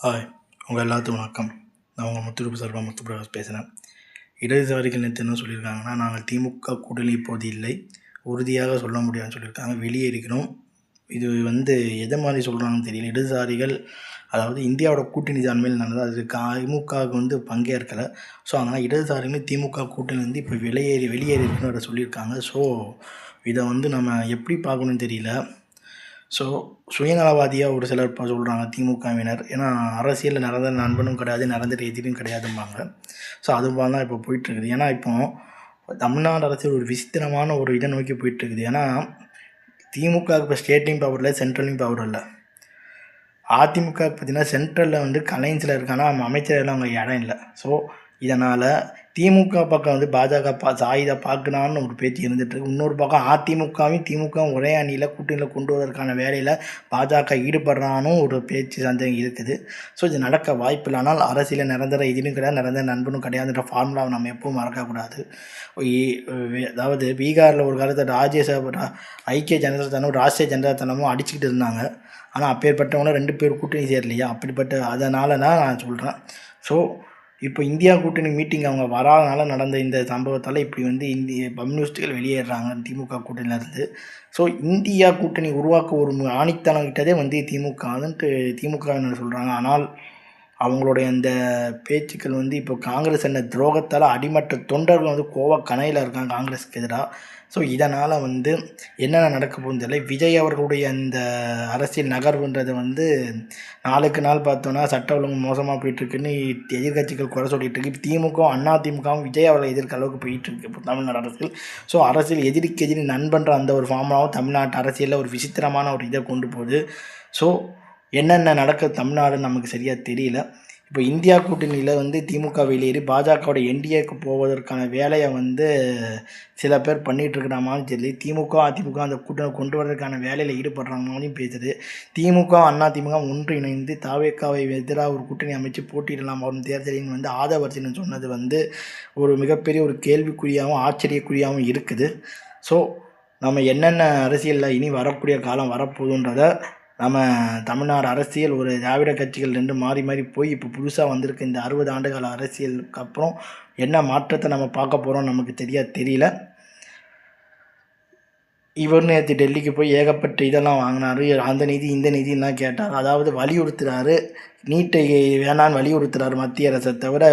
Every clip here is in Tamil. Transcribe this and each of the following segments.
ஹாய், உங்கள் எல்லாத்துக்கும் வணக்கம். நான் உங்கள் முத்துப்பிரகாஷ் பேசுகிறேன். இடதுசாரிகள் நேற்று என்ன சொல்லியிருக்காங்கன்னா, நாங்கள் திமுக கூட்டணி இப்போது இல்லை, உறுதியாக சொல்ல முடியாதுன்னு சொல்லியிருக்காங்க. வெளியே இருக்கிறோம். இது எதை மாதிரி சொல்கிறாங்கன்னு தெரியல. இடதுசாரிகள் அதாவது இந்தியாவோட கூட்டணி தன்மையில் நடந்தது, அதுக்கு திமுகவுக்கு பங்கேற்கலை. ஸோ அதனால் இடதுசாரிகளும் திமுக கூட்டணி இப்போ வெளியேறி இருக்குன்னு சொல்லியிருக்காங்க. ஸோ இதை நம்ம எப்படி பார்க்கணுன்னு தெரியல. ஸோ சுயநலவாதியாக ஒரு சிலர் இப்போ சொல்கிறாங்க திமுகவினர். ஏன்னா அரசியலில் நிரந்தர நண்பனும் கிடையாது, நிரந்தர எதிரும் கிடையாதும்பாங்க. ஸோ அதுவாக தான் இப்போ போயிட்டுருக்குது. ஏன்னா இப்போது தமிழ்நாடு அரசியல் ஒரு விசித்திரமான ஒரு இதை நோக்கி போயிட்டுருக்குது. ஏன்னா திமுக இப்போ ஸ்டேட்லையும் பவர் இல்லை, சென்ட்ரலையும் பவர் இல்லை. அதிமுக பார்த்திங்கன்னா சென்ட்ரலில் கலைஞரில் இருக்கானா அமைச்சரெல்லாம் அவங்க இடம் இல்லை. ஸோ இதனால் திமுக பக்கம் பாஜக சாயுத பார்க்கலான்னு ஒரு பேச்சு இருந்துகிட்ருக்கு. இன்னொரு பக்கம் திமுகவும் ஒரே அணியில் கூட்டணியில் கொண்டு வருவதற்கான வேலையில் பாஜக ஈடுபடுறானும் ஒரு பேச்சு சந்தேகம் இருக்குது. ஸோ இது நடக்க வாய்ப்பில்லை. ஆனால் அரசியல் நிரந்தர எதிலும் கிடையாது, நிரந்தர நண்பனும் கிடையாதுன்ற ஃபார்முலாவை நம்ம எப்பவும் மறக்கக்கூடாது. அதாவது பீகாரில் ஒரு காலத்தில் ஐக்கிய ஜனதா தளமும் ராஷ்ட்ரிய ஜனதா தளமும் அடிச்சுக்கிட்டு இருந்தாங்க. ஆனால் அப்பேற்பட்டவங்களும் 2 பேர் கூட்டணி சேரலையா, அப்படிப்பட்ட அதனால தான் நான் சொல்கிறேன். ஸோ இப்போ இந்தியா கூட்டணி மீட்டிங் அவங்க வராதனால நடந்த இந்த சம்பவத்தால் இப்படி இந்திய கம்யூனிஸ்ட்டுகள் வெளியேறாங்க திமுக கூட்டணியிலேருந்து. ஸோ இந்தியா கூட்டணி உருவாக்க ஒரு ஆணித்தனம் கிட்டதே திமுகன்ட்டு திமுகவினர் சொல்கிறாங்க. ஆனால் அவங்களுடைய அந்த பேச்சுக்கள் இப்போ காங்கிரஸ் என்ன துரோகத்தால் அடிமட்ட தொண்டர்கள் கோவக்கணையில் இருக்காங்க காங்கிரஸுக்கு எதிராக. ஸோ இதனால் என்னென்ன நடக்க போகுதுன்னு தெரியல. விஜய் அவர்களுடைய அந்த அரசியல் நகர்வுன்றது நாளுக்கு நாள் பார்த்தோன்னா சட்ட ஒழுங்கு மோசமாக போயிட்டுருக்குன்னு எதிர்கட்சிகள் குறை சொல்லிகிட்டு இருக்கு. இப்போ திமுகவும் விஜய் அவர்களை எதிர்க்க அளவுக்கு போயிட்டுருக்கு இப்போ தமிழ்நாடு அரசியல். ஸோ அரசியல் எதிரிக்கு எதிரி நண்பன்ற அந்த ஒரு ஃபார்முலாவும் தமிழ்நாட்டு அரசியலில் ஒரு விசித்திரமான ஒரு இதை கொண்டு போகுது. ஸோ என்னென்ன நடக்க தமிழ்நாடுன்னு நமக்கு சரியாக தெரியல. இப்போ இந்தியா கூட்டணியில் திமுக வெளியேறி பாஜகவோட என்டிஏக்கு போவதற்கான வேலையை சில பேர் பண்ணிகிட்ருக்கிற மாதிரி தெரியல. திமுக அதிமுக அந்த கூட்டணி கொண்டு வரதுக்கான வேலையில் ஈடுபடுறாங்க மாதிரியும் பேசுது. திமுக அதிமுக ஒன்று இணைந்து தாவேக்காவை எதிராக ஒரு கூட்டணி அமைச்சு போட்டியிடலாம் வரும் தேர்தலின் ஆதவர்ஜின்னு சொன்னது ஒரு மிகப்பெரிய ஒரு கேள்விக்குறியாகவும் ஆச்சரியக்குறியாகவும் இருக்குது. ஸோ நம்ம என்னென்ன அரசியலில் இனி வரக்கூடிய காலம் வரப்போகுதுன்றதை நம்ம தமிழ்நாடு அரசியல் ஒரு திராவிட கட்சிகள் 2 மாறி போய் இப்போ புதுசாக வந்திருக்கு இந்த 60 ஆண்டுகால அரசியலுக்கு அப்புறம் என்ன மாற்றத்தை நம்ம பார்க்க போகிறோம் நமக்கு தெரியல. இவர் நேற்று டெல்லிக்கு போய் ஏகப்பட்ட இதெல்லாம் வாங்கினார். அந்த நிதி இந்த நிதிலாம் கேட்டார். அதாவது வலியுறுத்துகிறாரு, நீட்டை வேணான்னு வலியுறுத்துகிறார் மத்திய அரசை தவிர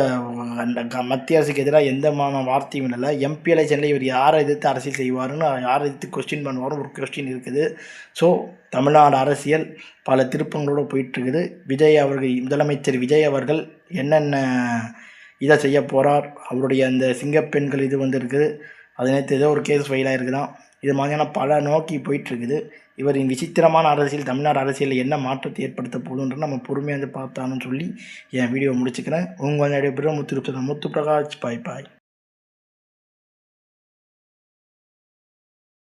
அந்த மத்திய அரசுக்கு எதிராக எந்த வார்த்தையும் இல்லை. எம்பி எலெக்ஷனில் இவர் யாரை எதிர்த்து அரசியல் செய்வாருன்னு, யாரை எதிர்த்து கொஸ்டின் பண்ணுவாரும் ஒரு கொஸ்டின் இருக்குது. ஸோ தமிழ்நாடு அரசியல் பல திருப்பங்களோடு போயிட்டுருக்குது. முதலமைச்சர் விஜய் அவர்கள் என்னென்ன இதை செய்ய போகிறார், அவருடைய அந்த சிங்கப்பெண்கள் இது இருக்குது. அது நேற்று ஏதோ ஒரு கேஸ் ஃபைல் ஆகிருக்குதான். இது மாதிரியான பல நோக்கி போயிட்டுருக்குது. இவரின் விசித்திரமான அரசியல் தமிழ்நாடு அரசியலில் என்ன மாற்றத்தை ஏற்படுத்த போகுதுன்ற நம்ம பொறுமையாக பார்த்தான்னு சொல்லி என் வீடியோ முடிச்சுக்கிறேன். உங்கள் முத்துப்பிரகாஷ். பாய்.